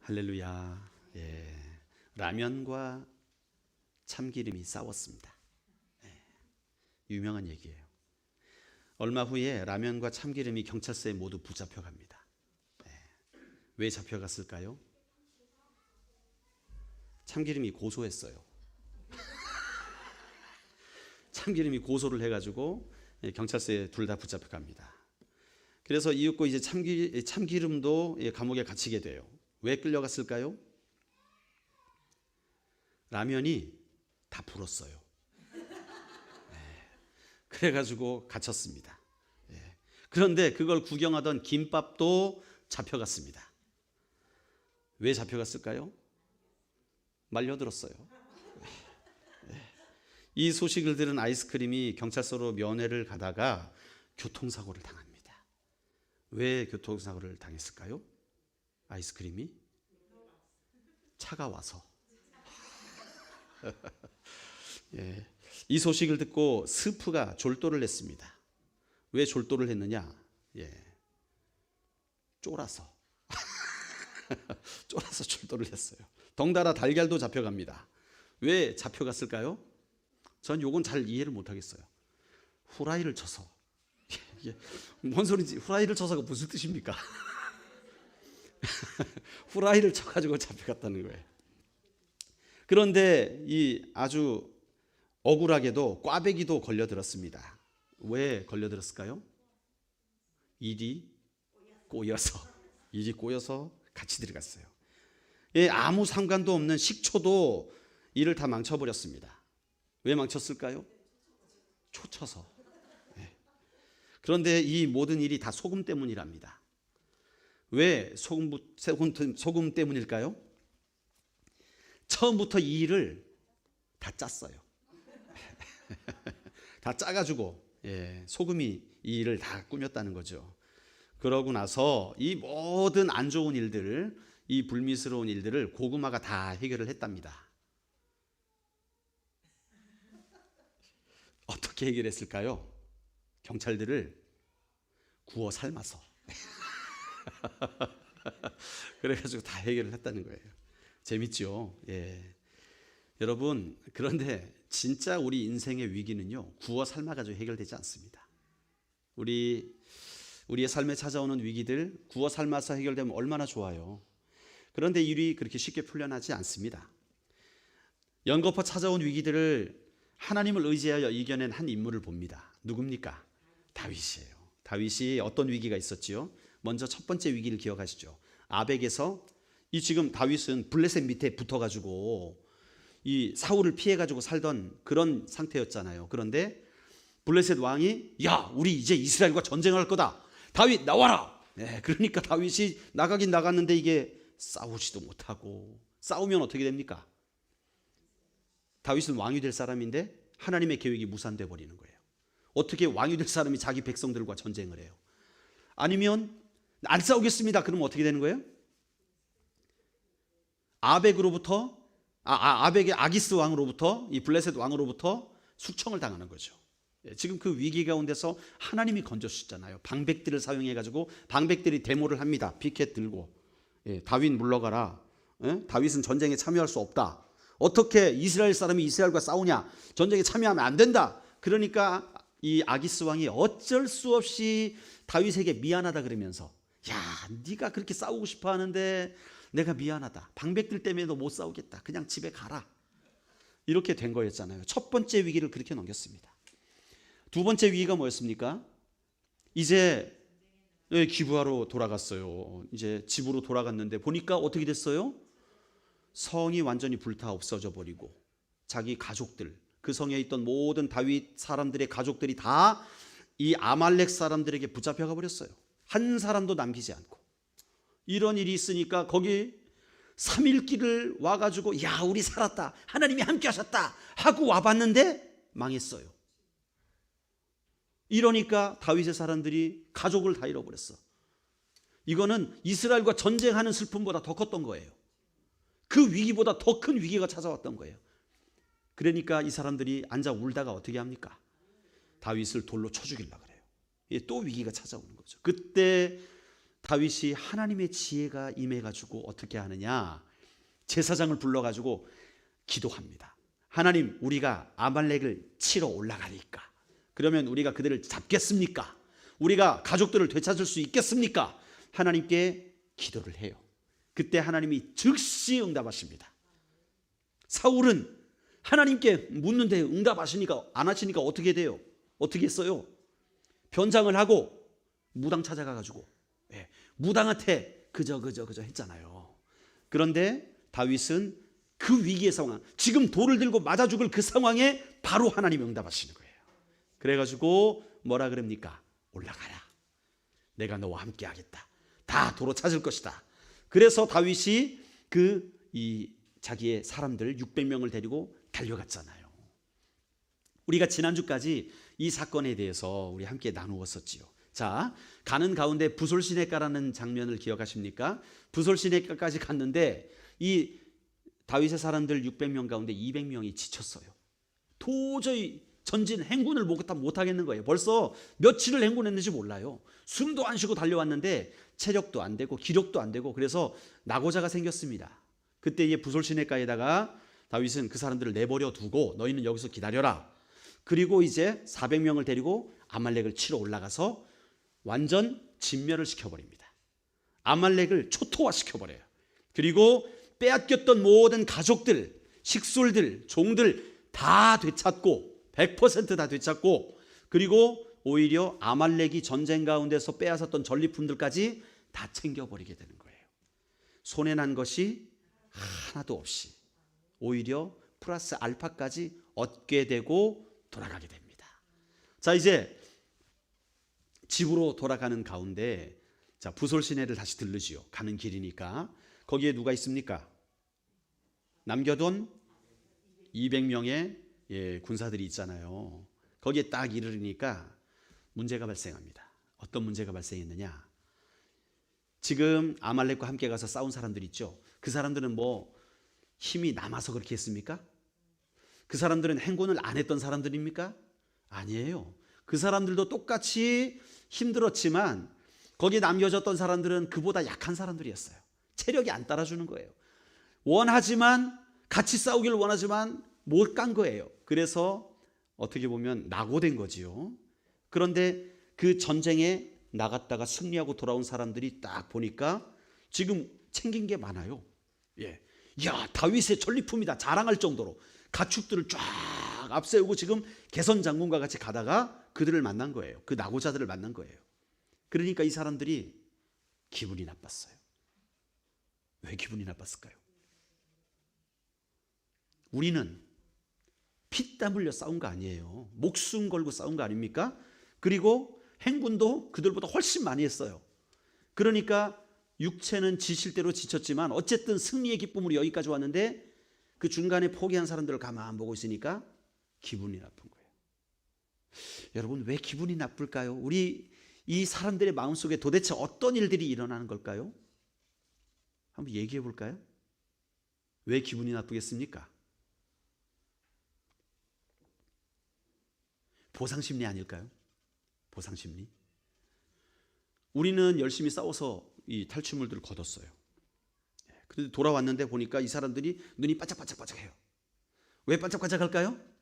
할렐루야. 예. 라면과 참기름이 싸웠습니다. 예. 유명한 얘기예요. 얼마 후에 라면과 참기름이 경찰서에 모두 붙잡혀갑니다. 예. 왜 잡혀갔을까요? 참기름이 고소했어요. 참기름이 고소를 해가지고 경찰서에 둘 다 붙잡혀갑니다. 그래서 이윽고 이제 참기름도 감옥에 갇히게 돼요. 왜 끌려갔을까요? 라면이 다 불었어요. 그래가지고 갇혔습니다. 그런데 그걸 구경하던 김밥도 잡혀갔습니다. 왜 잡혀갔을까요? 말려들었어요. 이 소식을 들은 아이스크림이 경찰서로 면회를 가다가 교통사고를 당합니다. 왜 교통사고를 당했을까요? 아이스크림이 차가워서. 예. 이 소식을 듣고 스프가 졸도를 했습니다. 왜 졸도를 했느냐? 예. 쫄아서. 쫄아서 졸도를 했어요. 덩달아 달걀도 잡혀갑니다. 왜 잡혀갔을까요? 전 요건 잘 이해를 못하겠어요. 후라이를 쳐서. 뭔 소리지? 후라이를 쳐서가 무슨 뜻입니까? 후라이를 쳐가지고 잡혀갔다는 거예요. 그런데 이 아주 억울하게도 꽈배기도 걸려들었습니다. 왜 걸려들었을까요? 일이 꼬여서 같이 들어갔어요. 아무 상관도 없는 식초도 일을 다 망쳐버렸습니다. 왜 망쳤을까요? 초쳐서. 그런데 이 모든 일이 다 소금 때문이랍니다. 왜 소금 때문일까요? 처음부터 이 일을 다 짰어요. 다 짜가지고 소금이 이 일을 다 꾸몄다는 거죠. 그러고 나서 이 모든 안 좋은 일들, 이 불미스러운 일들을 고구마가 다 해결을 했답니다. 어떻게 해결했을까요? 경찰들을 구워 삶아서. 그래가지고 다 해결을 했다는 거예요. 재밌죠? 예. 여러분, 그런데 진짜 우리 인생의 위기는요, 구워 삶아가지고 해결되지 않습니다. 우리의 삶에 찾아오는 위기들 구워 삶아서 해결되면 얼마나 좋아요. 그런데 일이 그렇게 쉽게 풀려나지 않습니다. 연거푸 찾아온 위기들을 하나님을 의지하여 이겨낸 한 인물을 봅니다. 누굽니까? 다윗이에요. 다윗이 어떤 위기가 있었지요? 먼저 첫 번째 위기를 기억하시죠. 아벡에서 이 지금 다윗은 블레셋 밑에 붙어가지고 이 사울을 피해가지고 살던 그런 상태였잖아요. 그런데 블레셋 왕이 야, 우리 이제 이스라엘과 전쟁할 거다. 다윗 나와라. 그러니까 다윗이 나가긴 나갔는데 이게 싸우지도 못하고, 싸우면 어떻게 됩니까? 다윗은 왕이 될 사람인데 하나님의 계획이 무산돼 버리는 거예요. 어떻게 왕이 될 사람이 자기 백성들과 전쟁을 해요? 아니면 안 싸우겠습니다. 그러면 어떻게 되는 거예요? 아벡으로부터 아벡의 아기스 왕으로부터, 이 블레셋 왕으로부터 숙청을 당하는 거죠. 지금 그 위기 가운데서 하나님이 건져주셨잖아요. 방백들을 사용해 가지고 방백들이 데모를 합니다. 피켓 들고 다윗 물러가라. 다윗은 전쟁에 참여할 수 없다. 어떻게 이스라엘 사람이 이스라엘과 싸우냐? 전쟁에 참여하면 안 된다. 그러니까 이 아기스 왕이 어쩔 수 없이 다윗에게 미안하다 그러면서 야, 네가 그렇게 싸우고 싶어 하는데 내가 미안하다. 방백들 때문에도 못 싸우겠다. 그냥 집에 가라. 이렇게 된 거였잖아요. 첫 번째 위기를 그렇게 넘겼습니다. 두 번째 위기가 뭐였습니까? 이제 기부하러 돌아갔어요. 이제 집으로 돌아갔는데 보니까 어떻게 됐어요? 성이 완전히 불타 없어져 버리고 자기 가족들, 그 성에 있던 모든 다윗 사람들의 가족들이 다 이 아말렉 사람들에게 붙잡혀가 버렸어요. 한 사람도 남기지 않고. 이런 일이 있으니까 거기 3일 길을 와가지고 야, 우리 살았다. 하나님이 함께 하셨다. 하고 와봤는데 망했어요. 이러니까 다윗의 사람들이 가족을 다 잃어버렸어. 이거는 이스라엘과 전쟁하는 슬픔보다 더 컸던 거예요. 그 위기보다 더 큰 위기가 찾아왔던 거예요. 그러니까 이 사람들이 앉아 울다가 어떻게 합니까? 다윗을 돌로 쳐 죽이려고 그래요. 또 위기가 찾아오는 거죠. 그때 다윗이 하나님의 지혜가 임해가지고 어떻게 하느냐, 제사장을 불러가지고 기도합니다. 하나님, 우리가 아말렉을 치러 올라가니까 그러면 우리가 그들을 잡겠습니까? 우리가 가족들을 되찾을 수 있겠습니까? 하나님께 기도를 해요. 그때 하나님이 즉시 응답하십니다. 사울은 하나님께 묻는데 응답하시니까 안 하시니까 어떻게 돼요? 어떻게 했어요? 변장을 하고 무당 찾아가가지고 무당한테 그저 했잖아요. 그런데 다윗은 그 위기의 상황, 지금 돌을 들고 맞아 죽을 그 상황에 바로 하나님이 응답하시는 거예요. 그래가지고 뭐라 그럽니까? 올라가라. 내가 너와 함께 하겠다. 다 도로 찾을 것이다. 그래서 다윗이 자기의 사람들 600명을 데리고 달려갔잖아요. 우리가 지난주까지 이 사건에 대해서 우리 함께 나누었었지요. 자, 가는 가운데 부솔시내가라는 장면을 기억하십니까? 부솔시내가까지 갔는데 이 다윗의 사람들 600명 가운데 200명이 지쳤어요. 도저히 전진 행군을 못하겠는 거예요. 벌써 며칠을 행군했는지 몰라요. 숨도 안 쉬고 달려왔는데 체력도 안 되고 기력도 안 되고 그래서 낙오자가 생겼습니다. 그때 이제 부솔시내가에다가 다윗은 그 사람들을 내버려 두고 너희는 여기서 기다려라. 그리고 이제 400명을 데리고 아말렉을 치러 올라가서 완전 진멸을 시켜버립니다. 아말렉을 초토화시켜버려요. 그리고 빼앗겼던 모든 가족들, 식솔들, 종들 다 되찾고 100% 다 되찾고 그리고 오히려 아말렉이 전쟁 가운데서 빼앗았던 전리품들까지 다 챙겨버리게 되는 거예요. 손해난 것이 하나도 없이 오히려 플러스 알파까지 얻게 되고 돌아가게 됩니다. 자, 이제 집으로 돌아가는 가운데 자, 부솔시내를 다시 들르지요. 가는 길이니까. 거기에 누가 있습니까? 남겨둔 200명의 군사들이 있잖아요. 거기에 딱 이르르니까 문제가 발생합니다. 어떤 문제가 발생했느냐? 지금 아말렉과 함께 가서 싸운 사람들 있죠. 그 사람들은 뭐 힘이 남아서 그렇게 했습니까? 그 사람들은 행군을 안 했던 사람들입니까? 아니에요. 그 사람들도 똑같이 힘들었지만 거기에 남겨졌던 사람들은 그보다 약한 사람들이었어요. 체력이 안 따라주는 거예요. 원하지만 같이 싸우기를 원하지만 못 간 거예요. 그래서 어떻게 보면 낙오된 거지요. 그런데 그 전쟁에 나갔다가 승리하고 돌아온 사람들이 딱 보니까 지금 챙긴 게 많아요. 야, 다윗의 전리품이다 자랑할 정도로 가축들을 쫙 앞세우고 지금 개선 장군과 같이 가다가 그들을 만난 거예요. 그 낙오자들을 만난 거예요. 그러니까 이 사람들이 기분이 나빴어요. 왜 기분이 나빴을까요? 우리는 피땀 흘려 싸운 거 아니에요. 목숨 걸고 싸운 거 아닙니까? 그리고 행군도 그들보다 훨씬 많이 했어요. 그러니까 육체는 지칠 대로 지쳤지만 어쨌든 승리의 기쁨으로 여기까지 왔는데 그 중간에 포기한 사람들을 가만 보고 있으니까 기분이 나쁜 거예요. 여러분, 왜 기분이 나쁠까요? 우리 이 사람들의 마음속에 도대체 어떤 일들이 일어나는 걸까요? 한번 얘기해 볼까요? 왜 기분이 나쁘겠습니까? 보상심리 아닐까요? 보상심리. 우리는 열심히 싸워서 이 탈취물들을 거뒀어요. 그런데 돌아왔는데 보니까 이 사람들이 눈이 반짝반짝반짝해요. 왜 반짝반짝할까요?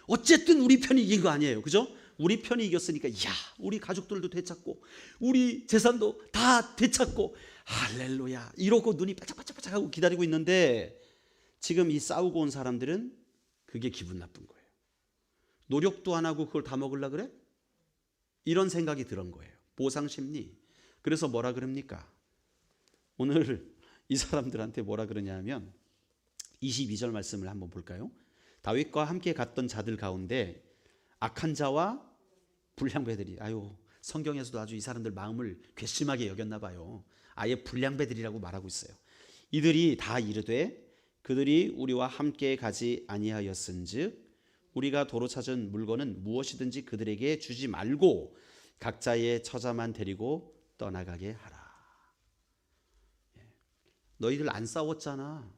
어쨌든 우리 편이 이긴 거 아니에요, 그죠? 우리 편이 이겼으니까 야, 우리 가족들도 되찾고 우리 재산도 다 되찾고 할렐루야 이러고 눈이 반짝반짝반짝하고 기다리고 있는데 지금 이 싸우고 온 사람들은 그게 기분 나쁜 거예요. 노력도 안 하고 그걸 다 먹으려 그래? 이런 생각이 들은 거예요. 보상심리. 그래서 뭐라 그럽니까? 오늘 이 사람들한테 뭐라 그러냐면 22절 말씀을 한번 볼까요? 다윗과 함께 갔던 자들 가운데 악한 자와 불량배들이, 성경에서도 아주 이 사람들 마음을 괘씸하게 여겼나 봐요. 아예 불량배들이라고 말하고 있어요. 이들이 다 이르되 그들이 우리와 함께 가지 아니하였은즉 우리가 도로 찾은 물건은 무엇이든지 그들에게 주지 말고 각자의 처자만 데리고 떠나가게 하라. 너희들 안 싸웠잖아.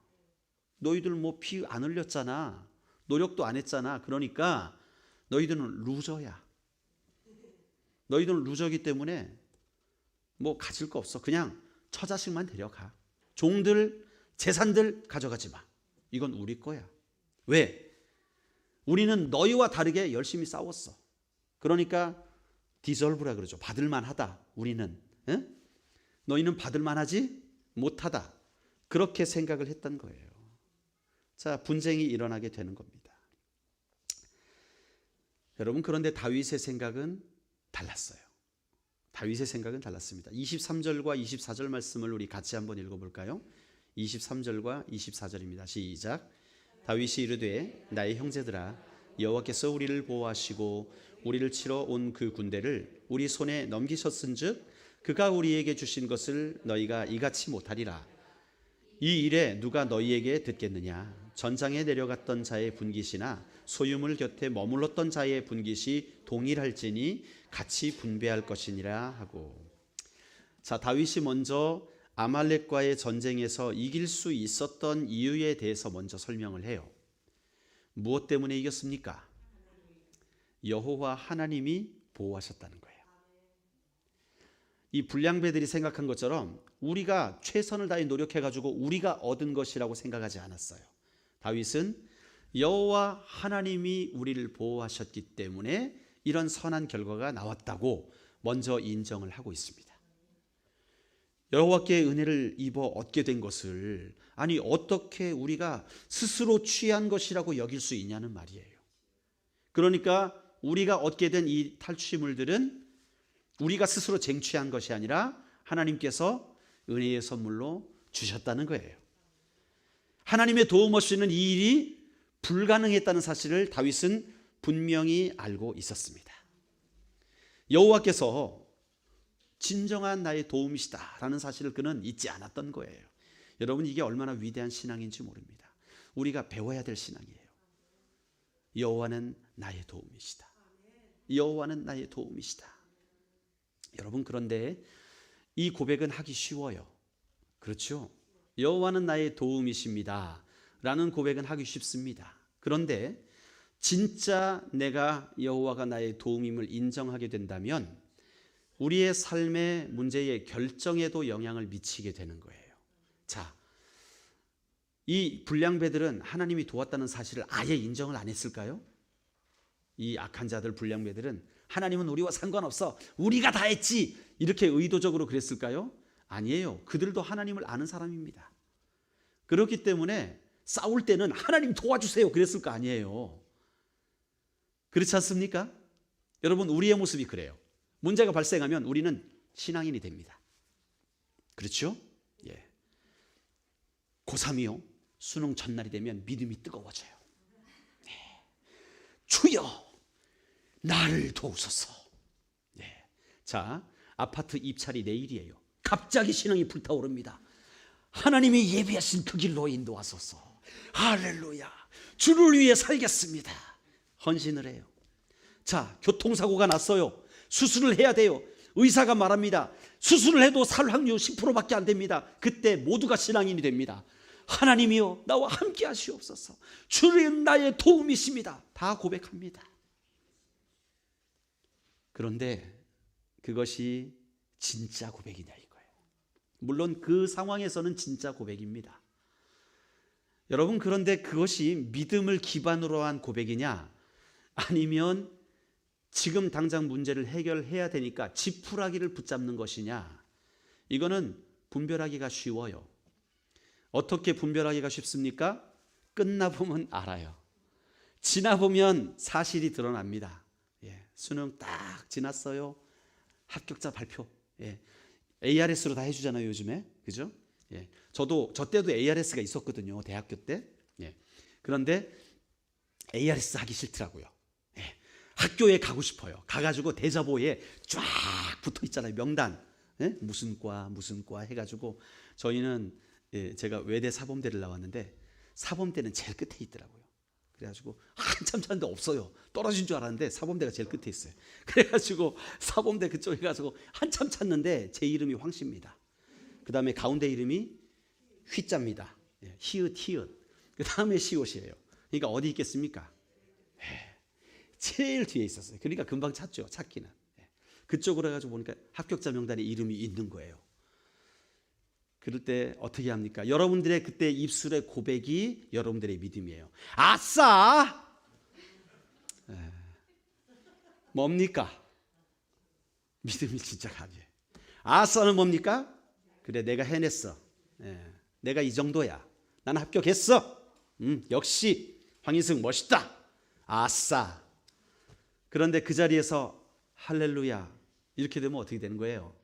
너희들 뭐 피 안 흘렸잖아. 노력도 안 했잖아. 그러니까 너희들은 루저야. 너희들은 루저기 때문에 뭐 가질 거 없어. 그냥 처자식만 데려가. 종들, 재산들 가져가지 마. 이건 우리 거야. 왜? 우리는 너희와 다르게 열심히 싸웠어. 그러니까 디설브라 그러죠. 받을만하다. 우리는. 에? 너희는 받을만하지 못하다. 그렇게 생각을 했던 거예요. 자, 분쟁이 일어나게 되는 겁니다. 여러분, 그런데 다윗의 생각은 달랐어요. 다윗의 생각은 달랐습니다. 23절과 24절 말씀을 우리 같이 한번 읽어볼까요? 23절과 24절입니다. 시작. 다윗이 이르되 나의 형제들아, 여호와께서 우리를 보호하시고 우리를 치러 온 그 군대를 우리 손에 넘기셨은즉 그가 우리에게 주신 것을 너희가 이같이 못하리라. 이 일에 누가 너희에게 듣겠느냐? 전장에 내려갔던 자의 분깃이나 소유물 곁에 머물렀던 자의 분깃이 동일할지니 같이 분배할 것이니라 하고. 자, 다윗이 먼저 아말렉과의 전쟁에서 이길 수 있었던 이유에 대해서 먼저 설명을 해요. 무엇 때문에 이겼습니까? 여호와 하나님이 보호하셨다는 거예요. 이 불량배들이 생각한 것처럼 우리가 최선을 다해 노력해가지고 우리가 얻은 것이라고 생각하지 않았어요. 다윗은 여호와 하나님이 우리를 보호하셨기 때문에 이런 선한 결과가 나왔다고 먼저 인정을 하고 있습니다. 여호와께 은혜를 입어 얻게 된 것을 아니 어떻게 우리가 스스로 취한 것이라고 여길 수 있냐는 말이에요. 그러니까 우리가 얻게 된 이 탈취물들은 우리가 스스로 쟁취한 것이 아니라 하나님께서 은혜의 선물로 주셨다는 거예요. 하나님의 도움 없이는 이 일이 불가능했다는 사실을 다윗은 분명히 알고 있었습니다. 여호와께서 진정한 나의 도움이시다라는 사실을 그는 잊지 않았던 거예요. 여러분, 이게 얼마나 위대한 신앙인지 모릅니다. 우리가 배워야 될 신앙이에요. 여호와는 나의 도움이시다. 여호와는 나의 도움이시다. 여러분, 그런데 이 고백은 하기 쉬워요. 그렇죠? 여호와는 나의 도움이십니다 라는 고백은 하기 쉽습니다. 그런데 진짜 내가 여호와가 나의 도움임을 인정하게 된다면 우리의 삶의 문제의 결정에도 영향을 미치게 되는 거예요. 자, 이 불량배들은 하나님이 도왔다는 사실을 아예 인정을 안 했을까요? 이 악한 자들, 불량배들은 하나님은 우리와 상관없어, 우리가 다 했지, 이렇게 의도적으로 그랬을까요? 아니에요. 그들도 하나님을 아는 사람입니다. 그렇기 때문에 싸울 때는 하나님 도와주세요 그랬을 거 아니에요. 그렇지 않습니까? 여러분, 우리의 모습이 그래요. 문제가 발생하면 우리는 신앙인이 됩니다. 그렇죠? 예. 고3이요. 수능 전날이 되면 믿음이 뜨거워져요. 네. 주여 나를 도우소서. 네. 자, 아파트 입찰이 내일이에요. 갑자기 신앙이 불타오릅니다. 하나님이 예비하신 그 길로 인도하소서. 할렐루야. 주를 위해 살겠습니다. 헌신을 해요. 자, 교통사고가 났어요. 수술을 해야 돼요. 의사가 말합니다. 수술을 해도 살 확률 10%밖에 안 됩니다. 그때 모두가 신앙인이 됩니다. 하나님이여 나와 함께 하시옵소서. 주는 나의 도움이십니다. 다 고백합니다. 그런데 그것이 진짜 고백이냐 이거예요. 물론 그 상황에서는 진짜 고백입니다. 여러분, 그런데 그것이 믿음을 기반으로 한 고백이냐, 아니면 지금 당장 문제를 해결해야 되니까 지푸라기를 붙잡는 것이냐, 이거는 분별하기가 쉬워요. 어떻게 분별하기가 쉽습니까? 끝나보면 알아요. 지나보면 사실이 드러납니다. 예, 수능 딱 지났어요. 합격자 발표. 예, ARS로 다 해주잖아요 요즘에. 그죠? 예, 저 때도 ARS가 있었거든요, 대학교 때. 예, 그런데 ARS 하기 싫더라고요. 예, 학교에 가고 싶어요. 가가지고 대자보에 쫙 붙어 있잖아요, 명단. 예? 무슨 과 해가지고 저희는, 예, 제가 외대 사범대를 나왔는데 사범대는 제일 끝에 있더라고요. 그래가지고 한참 찾는데 없어요. 떨어진 줄 알았는데 사범대가 제일 끝에 있어요. 그래가지고 사범대 그쪽에 가서 한참 찾는데 제 이름이 황씨입니다. 그 다음에 가운데 이름이 휘자입니다. 예, 히읗. 그 다음에 시옷이에요. 그러니까 어디 있겠습니까? 예, 제일 뒤에 있었어요. 그러니까 금방 찾죠, 찾기는. 예. 그쪽으로 해가지고 보니까 합격자 명단에 이름이 있는 거예요. 그럴 때 어떻게 합니까? 여러분들의 그때 입술의 고백이 여러분들의 믿음이에요. 아싸! 뭡니까? 믿음이 진짜 가지. 아싸는 뭡니까? 그래, 내가 해냈어. 내가 이 정도야. 나는 합격했어. 역시 황인승 멋있다. 아싸. 그런데 그 자리에서 할렐루야 이렇게 되면 어떻게 되는 거예요?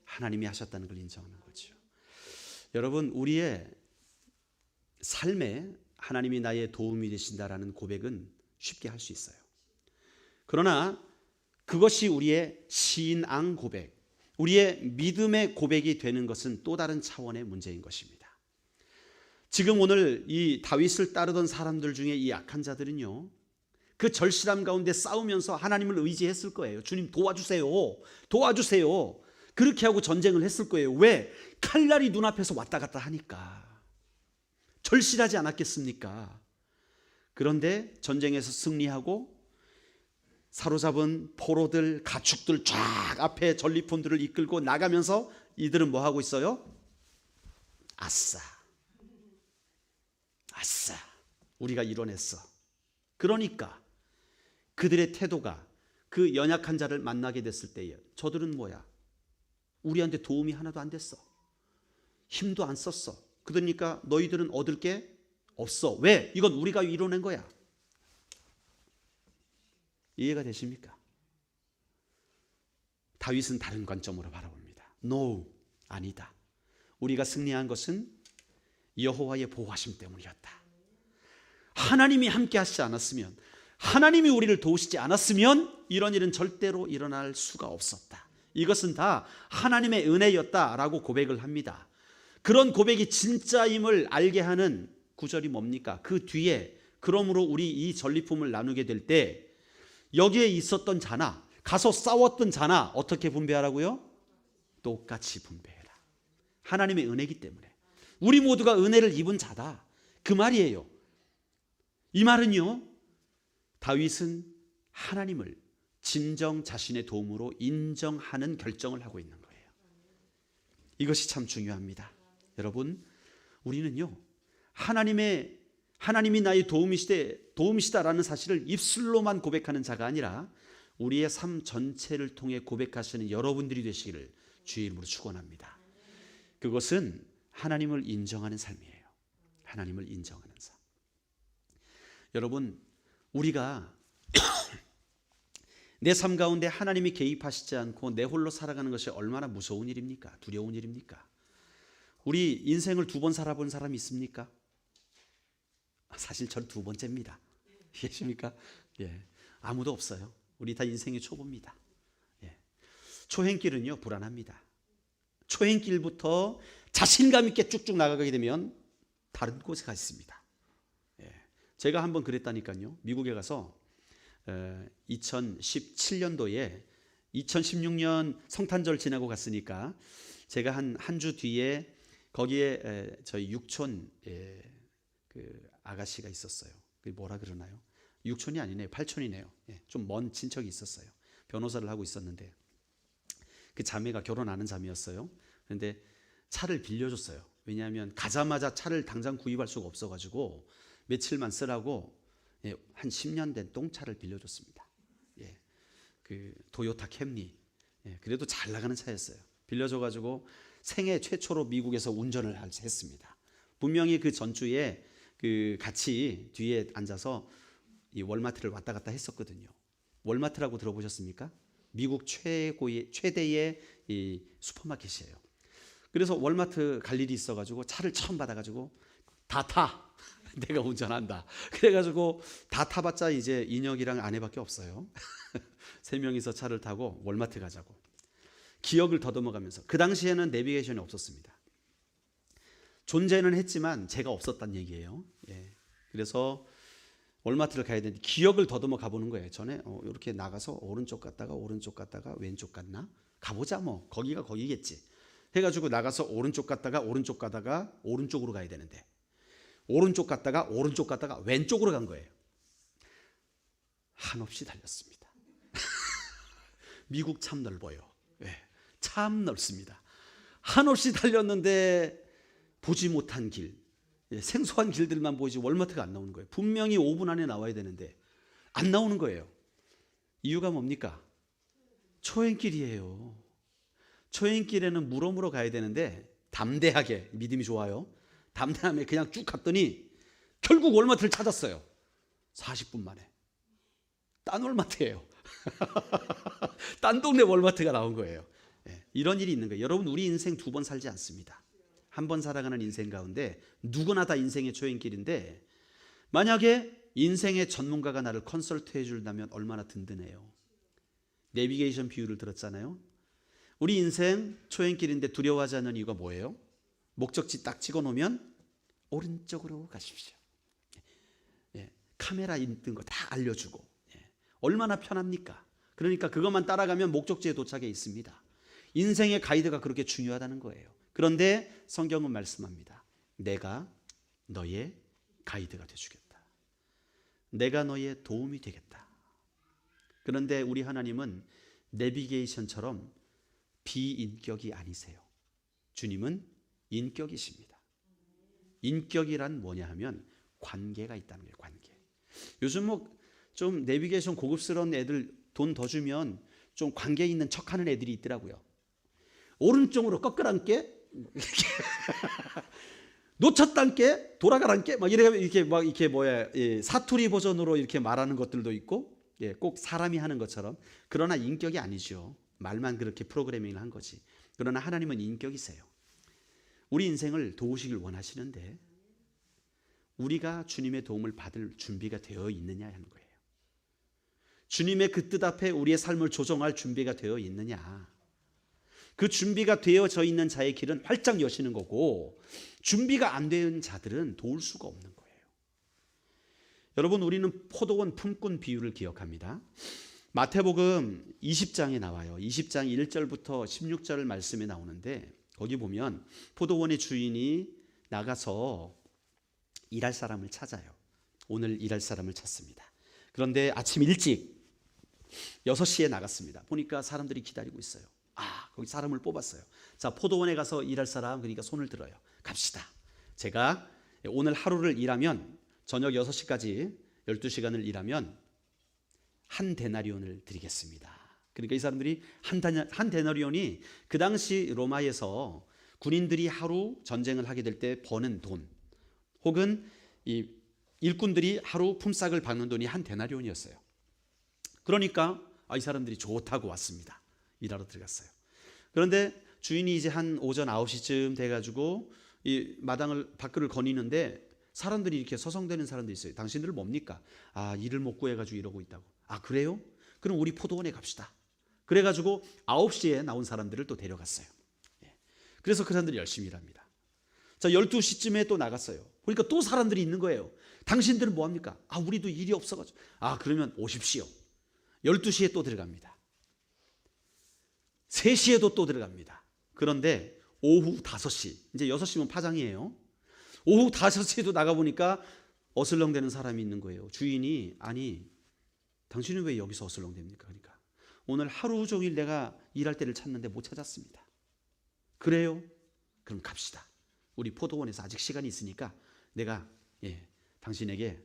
하나님이 하셨다는 걸 인정하는 거죠. 여러분, 우리의 삶에 하나님이 나의 도움이 되신다라는 고백은 쉽게 할 수 있어요. 그러나 그것이 우리의 신앙 고백, 우리의 믿음의 고백이 되는 것은 또 다른 차원의 문제인 것입니다. 지금 오늘 이 다윗을 따르던 사람들 중에 이 약한 자들은요, 그 절실함 가운데 싸우면서 하나님을 의지했을 거예요. 주님 도와주세요. 도와주세요. 그렇게 하고 전쟁을 했을 거예요. 왜? 칼날이 눈앞에서 왔다 갔다 하니까. 절실하지 않았겠습니까? 그런데 전쟁에서 승리하고 사로잡은 포로들, 가축들 쫙 앞에 전리품들을 이끌고 나가면서 이들은 뭐 하고 있어요? 아싸. 아싸. 우리가 이뤄냈어. 그러니까 그들의 태도가 그 연약한 자를 만나게 됐을 때에 저들은 뭐야? 우리한테 도움이 하나도 안 됐어. 힘도 안 썼어. 그러니까 너희들은 얻을 게 없어. 왜? 이건 우리가 이뤄낸 거야. 이해가 되십니까? 다윗은 다른 관점으로 바라봅니다. No, 아니다. 우리가 승리한 것은 여호와의 보호하심 때문이었다. 하나님이 함께 하시지 않았으면, 하나님이 우리를 도우시지 않았으면 이런 일은 절대로 일어날 수가 없었다. 이것은 다 하나님의 은혜였다라고 고백을 합니다. 그런 고백이 진짜임을 알게 하는 구절이 뭡니까? 그 뒤에 그러므로 우리 이 전리품을 나누게 될 때 여기에 있었던 자나 가서 싸웠던 자나 어떻게 분배하라고요? 똑같이 분배해라. 하나님의 은혜이기 때문에 우리 모두가 은혜를 입은 자다, 그 말이에요. 이 말은요, 다윗은 하나님을 진정 자신의 도움으로 인정하는 결정을 하고 있는 거예요. 이것이 참 중요합니다. 여러분, 우리는요, 하나님이 나의 도움이시다라는 사실을 입술로만 고백하는 자가 아니라 우리의 삶 전체를 통해 고백하시는 여러분들이 되시기를 주의 이름으로 축원합니다. 그것은 하나님을 인정하는 삶이에요. 하나님을 인정하는 삶. 여러분, 우리가 내 삶 가운데 하나님이 개입하시지 않고 내 홀로 살아가는 것이 얼마나 무서운 일입니까? 두려운 일입니까? 우리 인생을 2번 살아본 사람이 있습니까? 사실 전 2번째입니다. 계십니까? 예, 아무도 없어요. 우리 다 인생의 초보입니다. 예. 초행길은요, 불안합니다. 초행길부터 자신감 있게 쭉쭉 나가게 되면 다른 곳에 가 있습니다. 예. 제가 한번 그랬다니까요. 미국에 가서 2017년도에 2016년 성탄절 지나고 갔으니까 제가 한 주 뒤에 거기에 저희 육촌 그 아가씨가 있었어요. 그게 뭐라 그러나요? 육촌이 아니네요. 팔촌이네요. 예, 좀 먼 친척이 있었어요. 변호사를 하고 있었는데 그 자매가 결혼하는 자매였어요. 그런데 차를 빌려줬어요. 왜냐하면 가자마자 차를 당장 구입할 수가 없어가지고 며칠만 쓰라고 한 10년 된 똥차를 빌려줬습니다. 예, 그 도요타 캠리. 예, 그래도 잘 나가는 차였어요. 빌려줘가지고 생애 최초로 미국에서 운전을 했습니다. 분명히 그 전주에 그 같이 뒤에 앉아서 이 월마트를 왔다 갔다 했었거든요. 월마트라고 들어보셨습니까? 미국 최대의 이 슈퍼마켓이에요. 그래서 월마트 갈 일이 있어가지고 차를 처음 받아가지고 다 타. 내가 운전한다. 그래가지고 다 타봤자 이제 인혁이랑 아내밖에 없어요. 3명이서 차를 타고 월마트 가자고. 기억을 더듬어가면서, 그 당시에는 내비게이션이 없었습니다. 존재는 했지만 제가 없었단 얘기예요. 예. 그래서 월마트를 가야 되는데 기억을 더듬어 가보는 거예요. 전에 이렇게 나가서 오른쪽 갔다가 왼쪽 갔나? 가보자 뭐. 거기가 거기겠지. 해가지고 나가서 오른쪽 가다가 오른쪽으로 가야 되는데 오른쪽 갔다가 왼쪽으로 간 거예요. 한없이 달렸습니다. 미국 참 넓어요. 예, 참 넓습니다. 한없이 달렸는데 보지 못한 길, 생소한 길들만 보이지 월마트가 안 나오는 거예요. 분명히 5분 안에 나와야 되는데 안 나오는 거예요. 이유가 뭡니까? 초행길이에요. 초행길에는 물어물어 가야 되는데 담대하게, 믿음이 좋아요. 담대하게 그냥 쭉 갔더니 결국 월마트를 찾았어요. 40분 만에. 딴 월마트예요. 딴 동네 월마트가 나온 거예요. 이런 일이 있는 거예요. 여러분, 우리 인생 2번 살지 않습니다. 한 번 살아가는 인생 가운데 누구나 다 인생의 초행길인데, 만약에 인생의 전문가가 나를 컨설트 해준다면 얼마나 든든해요. 내비게이션 비유를 들었잖아요. 우리 인생 초행길인데 두려워하지 않는 이유가 뭐예요? 목적지 딱 찍어 놓으면 오른쪽으로 가십시오. 카메라 있는 거 다 알려주고, 얼마나 편합니까? 그러니까 그것만 따라가면 목적지에 도착해 있습니다. 인생의 가이드가 그렇게 중요하다는 거예요. 그런데 성경은 말씀합니다. 내가 너의 가이드가 되주겠다. 내가 너의 도움이 되겠다. 그런데 우리 하나님은 내비게이션처럼 비인격이 아니세요. 주님은 인격이십니다. 인격이란 뭐냐 하면 관계가 있다는 거예요. 관계. 요즘 뭐 좀 내비게이션 고급스러운 애들 돈 더 주면 좀 관계 있는 척하는 애들이 있더라고요. 오른쪽으로 꺾으란께, 놓쳤단께, 돌아가란께, 막 이렇게 뭐야, 사투리 버전으로 이렇게 말하는 것들도 있고, 꼭 사람이 하는 것처럼. 그러나 인격이 아니죠. 말만 그렇게 프로그래밍을 한 거지. 그러나 하나님은 인격이세요. 우리 인생을 도우시길 원하시는데 우리가 주님의 도움을 받을 준비가 되어 있느냐 하는 거예요. 주님의 그 뜻 앞에 우리의 삶을 조정할 준비가 되어 있느냐. 그 준비가 되어져 있는 자의 길은 활짝 여시는 거고, 준비가 안 된 자들은 도울 수가 없는 거예요. 여러분, 우리는 포도원 품꾼 비유를 기억합니다. 마태복음 20장에 나와요. 20장 1절부터 16절 말씀에 나오는데, 거기 보면 포도원의 주인이 나가서 일할 사람을 찾아요. 오늘 일할 사람을 찾습니다. 그런데 아침 일찍 6시에 나갔습니다. 보니까 사람들이 기다리고 있어요. 거기 사람을 뽑았어요. 자, 포도원에 가서 일할 사람, 그러니까 손을 들어요. 갑시다. 제가 오늘 하루를 일하면, 저녁 6시까지 12시간을 일하면 한 데나리온을 드리겠습니다. 그러니까 이 사람들이 한 데나리온이 그 당시 로마에서 군인들이 하루 전쟁을 하게 될 때 버는 돈, 혹은 이 일꾼들이 하루 품삯을 받는 돈이 한 데나리온이었어요. 그러니까 이 사람들이 좋다고 왔습니다. 일하러 들어갔어요. 그런데 주인이 이제 한 오전 9시쯤 돼가지고 이 마당을 밖을 거니는데 사람들이 이렇게 서성대는 사람들이 있어요. 당신들 뭡니까? 일을 못 구해가지고 이러고 있다고. 그래요? 그럼 우리 포도원에 갑시다. 그래가지고 9시에 나온 사람들을 또 데려갔어요. 그래서 그 사람들이 열심히 일합니다. 자, 12시쯤에 또 나갔어요. 그러니까 또 사람들이 있는 거예요. 당신들은 뭐합니까? 우리도 일이 없어가지고. 그러면 오십시오. 12시에 또 들어갑니다. 3시에도 또 들어갑니다. 그런데 오후 5시, 이제 6시면 파장이에요. 오후 5시에도 나가보니까 어슬렁대는 사람이 있는 거예요. 주인이, 당신은 왜 여기서 어슬렁댑니까? 그러니까 오늘 하루 종일 내가 일할 때를 찾는데 못 찾았습니다. 그래요? 그럼 갑시다. 우리 포도원에서 아직 시간이 있으니까 내가 당신에게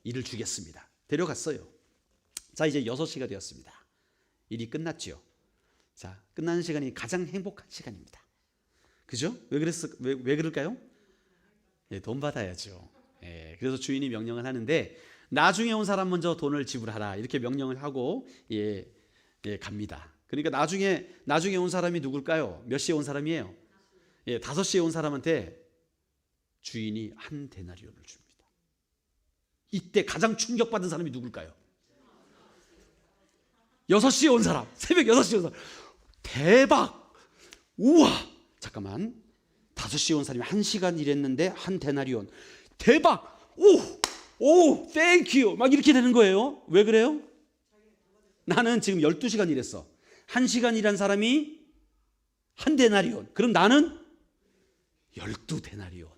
일을 주겠습니다. 데려갔어요. 자, 이제 6시가 되었습니다. 일이 끝났죠. 자, 끝나는 시간이 가장 행복한 시간입니다. 그죠? 왜 그럴까요? 돈 받아야죠. 그래서 주인이 명령을 하는데, 나중에 온 사람 먼저 돈을 지불하라, 이렇게 명령을 하고 갑니다. 그러니까 나중에 온 사람이 누굴까요? 몇 시에 온 사람이에요? 5시에 온 사람한테 주인이 한 데나리온을 줍니다. 이때 가장 충격받은 사람이 누굴까요? 6시에 온 사람, 새벽 6시에 온 사람. 대박! 우와! 잠깐만, 5시에 온 사람이 1시간 일했는데 한 데나리온. 대박! 오, 땡큐! 막 이렇게 되는 거예요. 왜 그래요? 나는 지금 12시간 일했어. 1시간 일한 사람이 한 데나리온. 그럼 나는 12데나리온.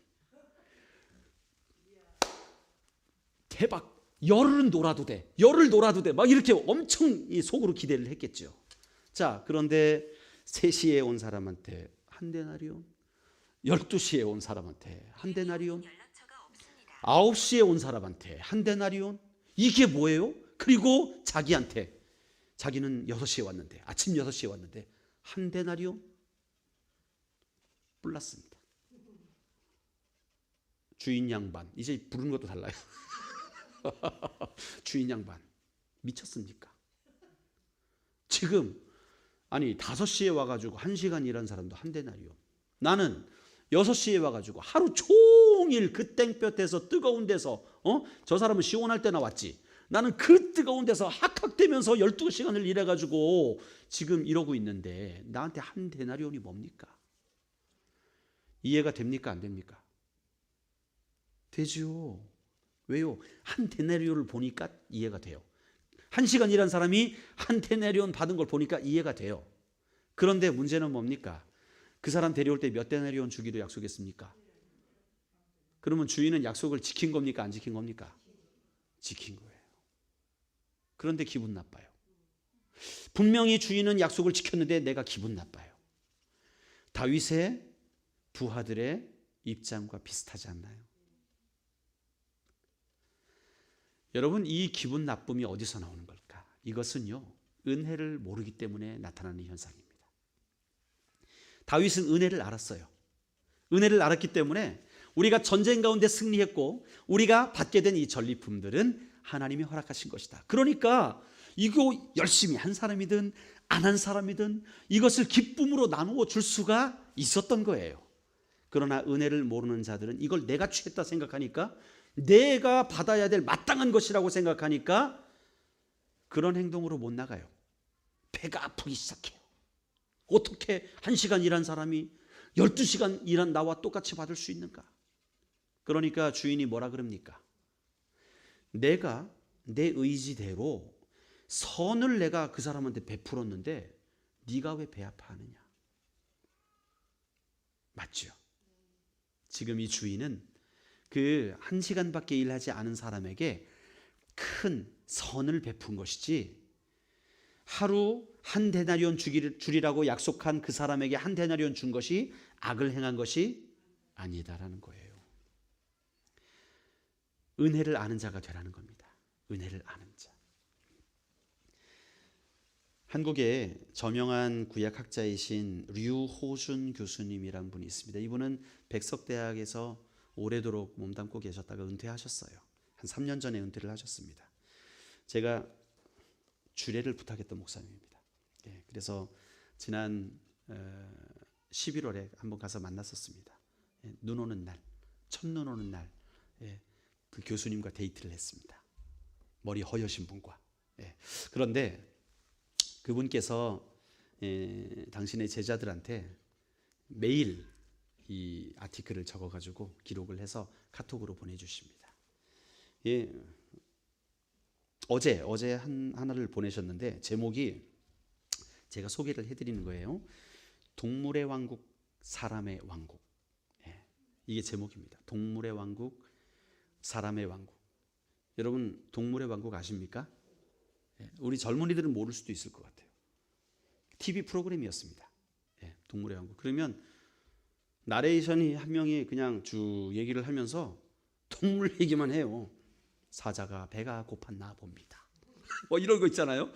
대박! 열흘은 놀아도 돼. 열흘 놀아도 돼. 막 이렇게 엄청 이 속으로 기대를 했겠죠. 자, 그런데 3시에 온 사람한테 한 데나리온, 12시에 온 사람한테 한 데나리온, 9시에 온 사람한테 한 데나리온. 이게 뭐예요? 그리고 자기한테, 자기는 6시에 왔는데, 아침 6시에 왔는데 한 데나리온? 뿔났습니다. 주인 양반, 이제 부르는 것도 달라요. 주인 양반, 미쳤습니까? 지금 아니 5시에 와가지고 1시간 일한 사람도 한 데나리온. 나는 6시에 와가지고 하루 종일 그 땡볕에서 뜨거운 데서 저 사람은 시원할 때나 왔지. 나는 그 뜨거운 데서 학학대면서 12시간을 일해가지고 지금 이러고 있는데 나한테 한 데나리온이 뭡니까? 이해가 됩니까? 안 됩니까? 되죠. 왜요? 한 데나리온을 보니까 이해가 돼요. 1시간 일한 사람이 한 데나리온 받은 걸 보니까 이해가 돼요. 그런데 문제는 뭡니까? 그 사람 데려올 때 몇 데나리온 주기로 약속했습니까? 그러면 주인은 약속을 지킨 겁니까? 안 지킨 겁니까? 지킨 거예요. 그런데 기분 나빠요. 분명히 주인은 약속을 지켰는데 내가 기분 나빠요. 다윗의 부하들의 입장과 비슷하지 않나요? 여러분, 이 기분 나쁨이 어디서 나오는 걸까? 이것은요, 은혜를 모르기 때문에 나타나는 현상입니다. 다윗은 은혜를 알았어요. 은혜를 알았기 때문에 우리가 전쟁 가운데 승리했고 우리가 받게 된 이 전리품들은 하나님이 허락하신 것이다. 그러니까 이거 열심히 한 사람이든 안 한 사람이든 이것을 기쁨으로 나누어 줄 수가 있었던 거예요. 그러나 은혜를 모르는 자들은 이걸 내가 취했다 생각하니까, 내가 받아야 될 마땅한 것이라고 생각하니까 그런 행동으로 못 나가요. 배가 아프기 시작해요. 어떻게 1시간 일한 사람이 12시간 일한 나와 똑같이 받을 수 있는가? 그러니까 주인이 뭐라 그럽니까? 내가 내 의지대로 선을 내가 그 사람한테 베풀었는데 네가 왜 배 아파하느냐? 맞죠? 지금 이 주인은 그 1시간밖에 일하지 않은 사람에게 큰 선을 베푼 것이지, 하루 한 데나리온 주리라고 약속한 그 사람에게 한 데나리온 준 것이 악을 행한 것이 아니다라는 거예요. 은혜를 아는 자가 되라는 겁니다. 은혜를 아는 자. 한국에 저명한 구약학자이신 류호준 교수님이란 분이 있습니다. 이분은 백석대학에서 오래도록 몸담고 계셨다가 은퇴하셨어요. 한 3년 전에 은퇴를 하셨습니다. 제가 주례를 부탁했던 목사님입니다. 그래서 지난 11월에 한번 가서 만났었습니다. 눈 오는 날, 첫눈 오는 날, 그 교수님과 데이트를 했습니다. 머리 허여신 분과. 그런데 그분께서 당신의 제자들한테 매일 이 아티클을 적어가지고 기록을 해서 카톡으로 보내주십니다. 어제 하나를 보내셨는데 제목이, 제가 소개를 해드리는 거예요. 동물의 왕국, 사람의 왕국. 이게 제목입니다. 동물의 왕국, 사람의 왕국. 여러분, 동물의 왕국 아십니까? 우리 젊은이들은 모를 수도 있을 것 같아요. TV 프로그램이었습니다. 동물의 왕국. 그러면 나레이션이 한 명이 그냥 쭉 얘기를 하면서 동물 얘기만 해요. 사자가 배가 고팠나 봅니다. 뭐 이런 거 있잖아요.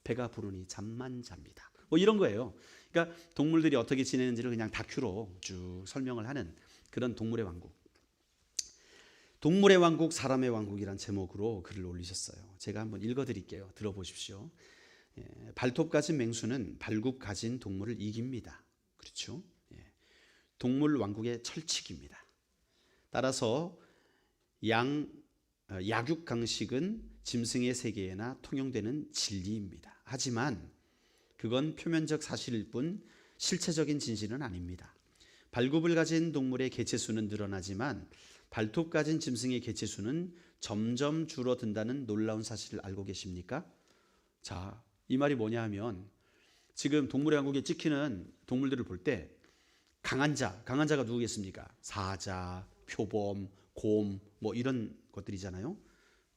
배가 부르니 잠만 잡니다. 뭐 이런 거예요. 그러니까 동물들이 어떻게 지내는지를 그냥 다큐로 쭉 설명을 하는 그런 동물의 왕국. 동물의 왕국, 사람의 왕국이란 제목으로 글을 올리셨어요. 제가 한번 읽어드릴게요. 들어보십시오. 발톱 가진 맹수는 발굽 가진 동물을 이깁니다. 그렇죠? 동물 왕국의 철칙입니다. 따라서 약육강식은 짐승의 세계에나 통용되는 진리입니다. 하지만 그건 표면적 사실일 뿐 실체적인 진실은 아닙니다. 발굽을 가진 동물의 개체수는 늘어나지만 발톱 가진 짐승의 개체수는 점점 줄어든다는 놀라운 사실을 알고 계십니까? 자, 이 말이 뭐냐 하면, 지금 동물의 왕국에 찍히는 동물들을 볼 때 강한 자가 누구겠습니까? 사자, 표범, 곰, 뭐 이런 것들이잖아요.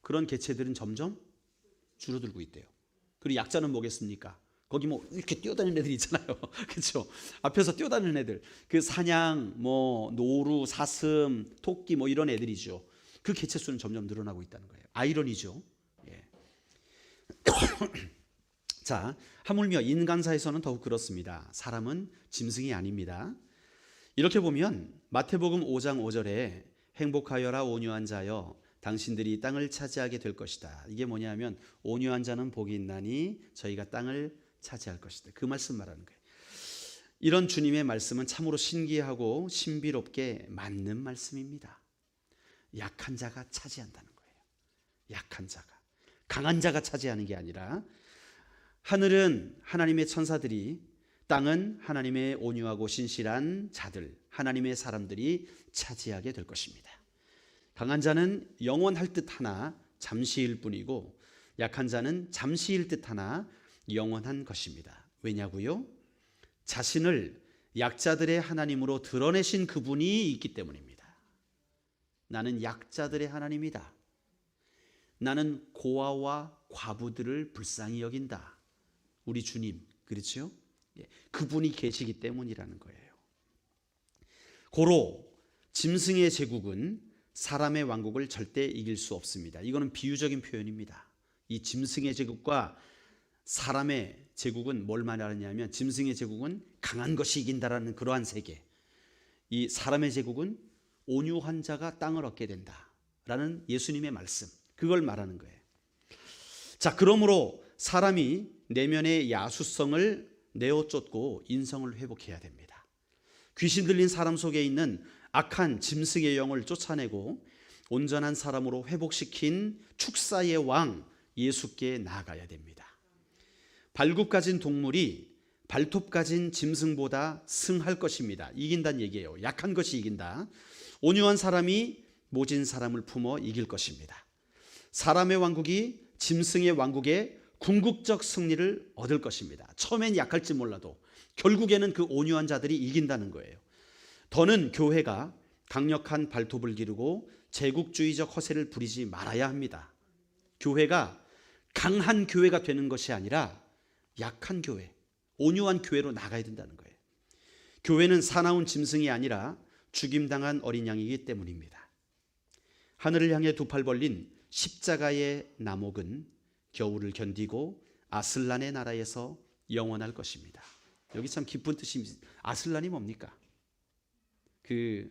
그런 개체들은 점점 줄어들고 있대요. 그리고 약자는 뭐겠습니까? 거기 뭐 이렇게 뛰어다니는 애들 있잖아요. 그렇죠? 앞에서 뛰어다니는 애들. 그 사냥, 뭐 노루, 사슴, 토끼 뭐 이런 애들이죠. 그 개체 수는 점점 늘어나고 있다는 거예요. 아이러니죠. 예. 자, 하물며 인간사에서는 더욱 그렇습니다. 사람은 짐승이 아닙니다. 이렇게 보면 마태복음 5장 5절에 행복하여라 온유한 자여 당신들이 땅을 차지하게 될 것이다. 이게 뭐냐면 온유한 자는 복이 있나니 저희가 땅을 차지할 것이다. 그 말씀 말하는 거예요. 이런 주님의 말씀은 참으로 신기하고 신비롭게 맞는 말씀입니다. 약한 자가 차지한다는 거예요. 약한 자가. 강한 자가 차지하는 게 아니라 하늘은 하나님의 천사들이, 땅은 하나님의 온유하고 신실한 자들, 하나님의 사람들이 차지하게 될 것입니다. 강한 자는 영원할 듯하나 잠시일 뿐이고 약한 자는 잠시일 듯하나 영원한 것입니다. 왜냐고요? 자신을 약자들의 하나님으로 드러내신 그분이 있기 때문입니다. 나는 약자들의 하나님이다. 나는 고아와 과부들을 불쌍히 여긴다. 우리 주님, 그렇죠? 그분이 계시기 때문이라는 거예요. 고로 짐승의 제국은 사람의 왕국을 절대 이길 수 없습니다. 이거는 비유적인 표현입니다. 이 짐승의 제국과 사람의 제국은 뭘 말하냐면 짐승의 제국은 강한 것이 이긴다라는 그러한 세계, 이 사람의 제국은 온유한 자가 땅을 얻게 된다라는 예수님의 말씀, 그걸 말하는 거예요. 자, 그러므로 사람이 내면의 야수성을 내어쫓고 인성을 회복해야 됩니다. 귀신 들린 사람 속에 있는 악한 짐승의 영을 쫓아내고 온전한 사람으로 회복시킨 축사의 왕 예수께 나아가야 됩니다. 발굽 가진 동물이 발톱 가진 짐승보다 승할 것입니다. 이긴다는 얘기예요. 약한 것이 이긴다. 온유한 사람이 모진 사람을 품어 이길 것입니다. 사람의 왕국이 짐승의 왕국에 궁극적 승리를 얻을 것입니다. 처음엔 약할지 몰라도 결국에는 그 온유한 자들이 이긴다는 거예요. 더는 교회가 강력한 발톱을 기르고 제국주의적 허세를 부리지 말아야 합니다. 교회가 강한 교회가 되는 것이 아니라 약한 교회, 온유한 교회로 나가야 된다는 거예요. 교회는 사나운 짐승이 아니라 죽임당한 어린 양이기 때문입니다. 하늘을 향해 두 팔 벌린 십자가의 나목은 겨울을 견디고 아슬란의 나라에서 영원할 것입니다. 여기 참 깊은 뜻입니다. 아슬란이 뭡니까? 그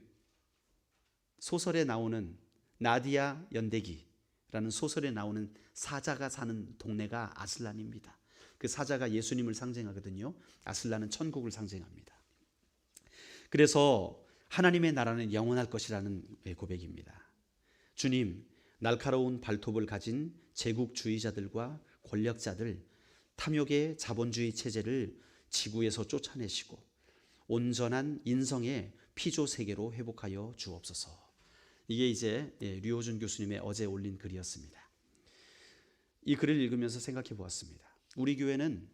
소설에 나오는 나디아 연대기라는 소설에 나오는 사자가 사는 동네가 아슬란입니다. 그 사자가 예수님을 상징하거든요. 아슬란은 천국을 상징합니다. 그래서 하나님의 나라는 영원할 것이라는 고백입니다. 주님, 날카로운 발톱을 가진 제국주의자들과 권력자들, 탐욕의 자본주의 체제를 지구에서 쫓아내시고 온전한 인성의 피조 세계로 회복하여 주옵소서. 이게 이제 류호준 교수님의 어제 올린 글이었습니다. 이 글을 읽으면서 생각해 보았습니다. 우리 교회는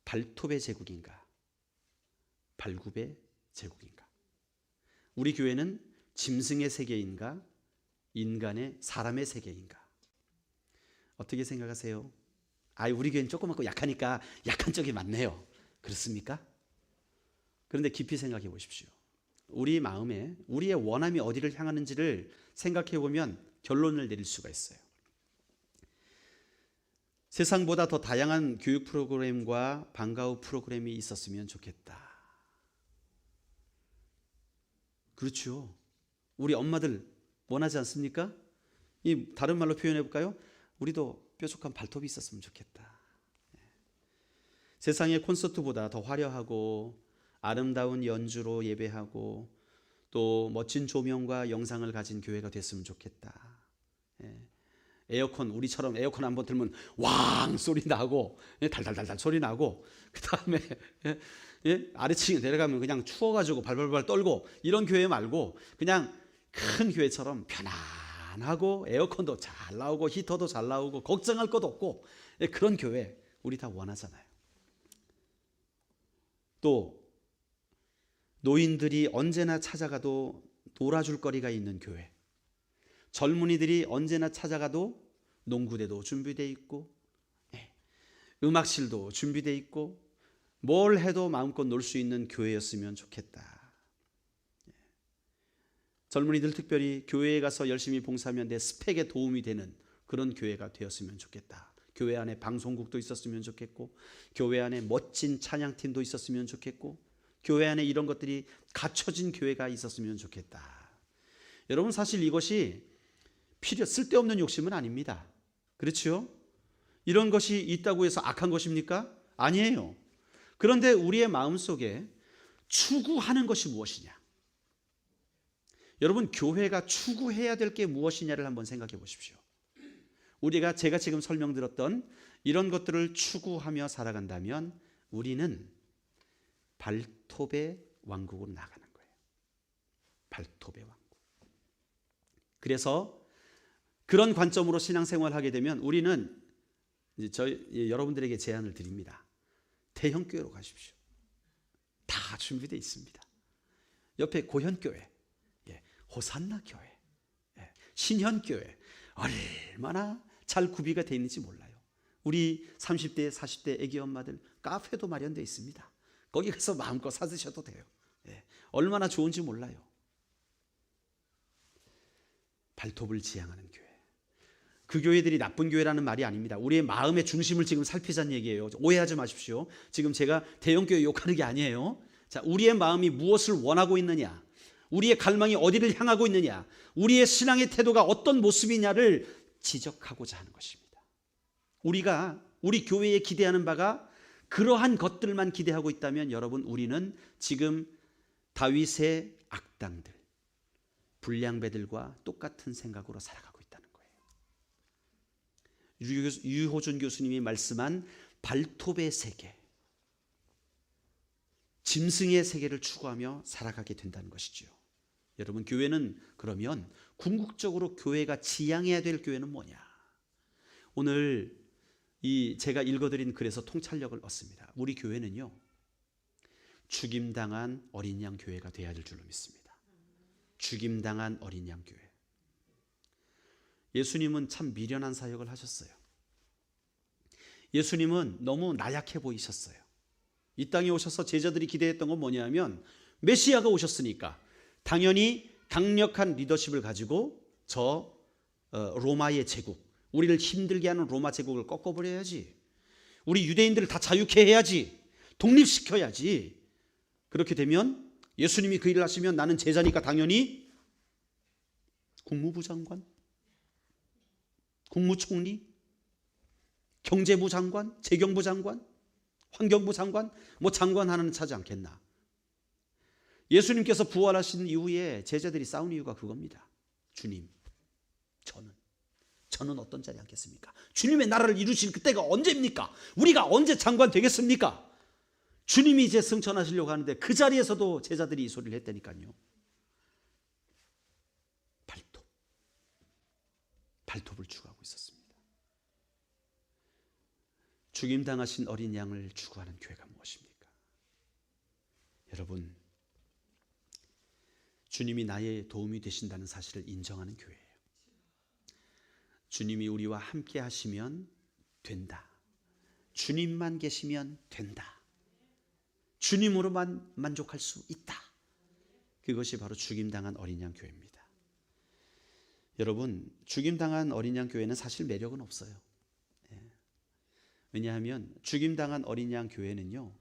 발톱의 제국인가, 발굽의 제국인가? 우리 교회는 짐승의 세계인가, 인간의 사람의 세계인가? 어떻게 생각하세요? 우리 교회는 조그맣고 약하니까 약한 쪽이 많네요. 그렇습니까? 그런데 깊이 생각해 보십시오. 우리 마음에 우리의 원함이 어디를 향하는지를 생각해 보면 결론을 내릴 수가 있어요. 세상보다 더 다양한 교육 프로그램과 방과 후 프로그램이 있었으면 좋겠다. 그렇죠. 우리 엄마들 원하지 않습니까? 이 다른 말로 표현해 볼까요? 우리도 뾰족한 발톱이 있었으면 좋겠다. 세상의 콘서트보다 더 화려하고 아름다운 연주로 예배하고 또 멋진 조명과 영상을 가진 교회가 됐으면 좋겠다. 에어컨, 우리처럼 에어컨 한번 틀면 왕 소리 나고 달달달달 소리 나고 그 다음에 아래층에 내려가면 그냥 추워가지고 발발발 떨고 이런 교회 말고 그냥 큰 교회처럼 편안하고 에어컨도 잘 나오고 히터도 잘 나오고 걱정할 것도 없고 그런 교회 우리 다 원하잖아요. 또 노인들이 언제나 찾아가도 놀아줄 거리가 있는 교회, 젊은이들이 언제나 찾아가도 농구대도 준비되어 있고 음악실도 준비되어 있고 뭘 해도 마음껏 놀 수 있는 교회였으면 좋겠다. 젊은이들 특별히 교회에 가서 열심히 봉사하면 내 스펙에 도움이 되는 그런 교회가 되었으면 좋겠다. 교회 안에 방송국도 있었으면 좋겠고 교회 안에 멋진 찬양팀도 있었으면 좋겠고 교회 안에 이런 것들이 갖춰진 교회가 있었으면 좋겠다. 여러분, 사실 이것이 쓸데없는 욕심은 아닙니다. 그렇죠? 이런 것이 있다고 해서 악한 것입니까? 아니에요. 그런데 우리의 마음속에 추구하는 것이 무엇이냐? 여러분, 교회가 추구해야 될 게 무엇이냐를 한번 생각해 보십시오. 제가 지금 설명드렸던 이런 것들을 추구하며 살아간다면 우리는 발톱의 왕국으로 나가는 거예요. 발톱의 왕국. 그래서 그런 관점으로 신앙생활을 하게 되면 우리는 여러분들에게 제안을 드립니다. 대형교회로 가십시오. 다 준비되어 있습니다. 옆에 고현교회, 호산나 교회, 신현교회, 얼마나 잘 구비가 되어 있는지 몰라요. 우리 30대, 40대 애기 엄마들 카페도 마련되어 있습니다. 거기 가서 마음껏 사드셔도 돼요. 얼마나 좋은지 몰라요. 발톱을 지향하는 교회. 그 교회들이 나쁜 교회라는 말이 아닙니다. 우리의 마음의 중심을 지금 살피자는 얘기예요. 오해하지 마십시오. 지금 제가 대형교회 욕하는 게 아니에요. 자, 우리의 마음이 무엇을 원하고 있느냐, 우리의 갈망이 어디를 향하고 있느냐, 우리의 신앙의 태도가 어떤 모습이냐를 지적하고자 하는 것입니다. 우리 교회에 기대하는 바가 그러한 것들만 기대하고 있다면 여러분, 우리는 지금 다윗의 악당들, 불량배들과 똑같은 생각으로 살아가고 있다는 거예요. 유호준 교수님이 말씀한 발톱의 세계, 짐승의 세계를 추구하며 살아가게 된다는 것이죠. 여러분, 교회는 그러면 궁극적으로 교회가 지향해야 될 교회는 뭐냐? 오늘 제가 읽어드린 글에서 통찰력을 얻습니다. 우리 교회는요, 죽임당한 어린 양 교회가 되어야 될 줄로 믿습니다. 죽임당한 어린 양 교회. 예수님은 참 미련한 사역을 하셨어요. 예수님은 너무 나약해 보이셨어요. 이 땅에 오셔서 제자들이 기대했던 건 뭐냐면 메시아가 오셨으니까 당연히 강력한 리더십을 가지고 로마의 제국, 우리를 힘들게 하는 로마 제국을 꺾어버려야지, 우리 유대인들을 다 자유케 해야지, 독립시켜야지. 그렇게 되면 예수님이 그 일을 하시면 나는 제자니까 당연히 국무부 장관, 국무총리, 경제부 장관, 재경부 장관, 환경부 장관, 장관 하나는 차지 않겠나. 예수님께서 부활하신 이후에 제자들이 싸운 이유가 그겁니다. 주님, 저는 어떤 자리 앉겠습니까? 주님의 나라를 이루신 그때가 언제입니까? 우리가 언제 장관 되겠습니까? 주님이 이제 승천하시려고 하는데 그 자리에서도 제자들이 이 소리를 했다니까요. 발톱을 추구하고 있었습니다. 죽임당하신 어린 양을 추구하는 교회가 무엇입니까? 여러분, 주님이 나의 도움이 되신다는 사실을 인정하는 교회예요. 주님이 우리와 함께 하시면 된다. 주님만 계시면 된다. 주님으로만 만족할 수 있다. 그것이 바로 죽임당한 어린 양 교회입니다. 여러분, 죽임당한 어린 양 교회는 사실 매력은 없어요. 왜냐하면 죽임당한 어린 양 교회는요,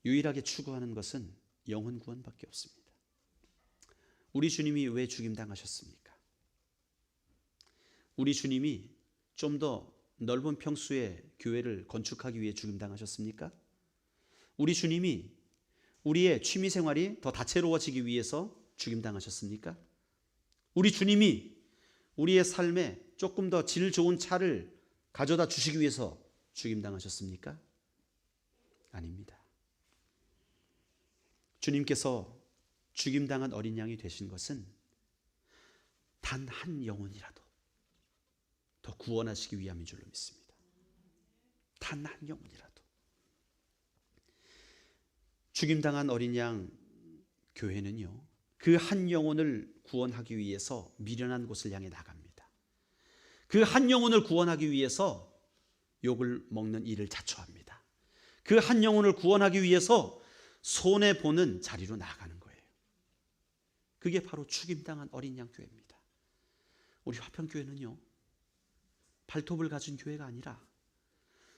유일하게 추구하는 것은 영혼 구원밖에 없습니다. 우리 주님이 왜 죽임당하셨습니까? 우리 주님이 좀 더 넓은 평수의 교회를 건축하기 위해 죽임당하셨습니까? 우리 주님이 우리의 취미생활이 더 다채로워지기 위해서 죽임당하셨습니까? 우리 주님이 우리의 삶에 조금 더 질 좋은 차를 가져다 주시기 위해서 죽임당하셨습니까? 아닙니다. 주님께서 죽임당한 어린 양이 되신 것은 단 한 영혼이라도 더 구원하시기 위함인 줄로 믿습니다. 단 한 영혼이라도. 죽임당한 어린 양 교회는요, 그 한 영혼을 구원하기 위해서 미련한 곳을 향해 나갑니다. 그 한 영혼을 구원하기 위해서 욕을 먹는 일을 자초합니다. 그 한 영혼을 구원하기 위해서 손해보는 자리로 나아가는 거예요. 그게 바로 죽임당한 어린 양 교회입니다. 우리 화평교회는요, 발톱을 가진 교회가 아니라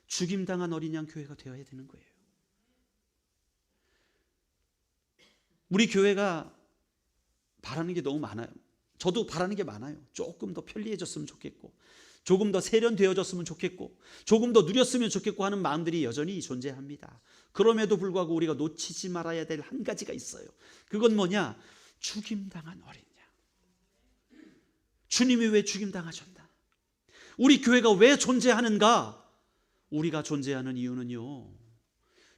죽임당한 어린 양 교회가 되어야 되는 거예요. 우리 교회가 바라는 게 너무 많아요. 저도 바라는 게 많아요. 조금 더 편리해졌으면 좋겠고, 조금 더 세련되어졌으면 좋겠고, 조금 더 누렸으면 좋겠고 하는 마음들이 여전히 존재합니다. 그럼에도 불구하고 우리가 놓치지 말아야 될 한 가지가 있어요. 그건 뭐냐? 죽임당한 어린 양. 주님이 왜 죽임당하셨나? 우리 교회가 왜 존재하는가? 우리가 존재하는 이유는요,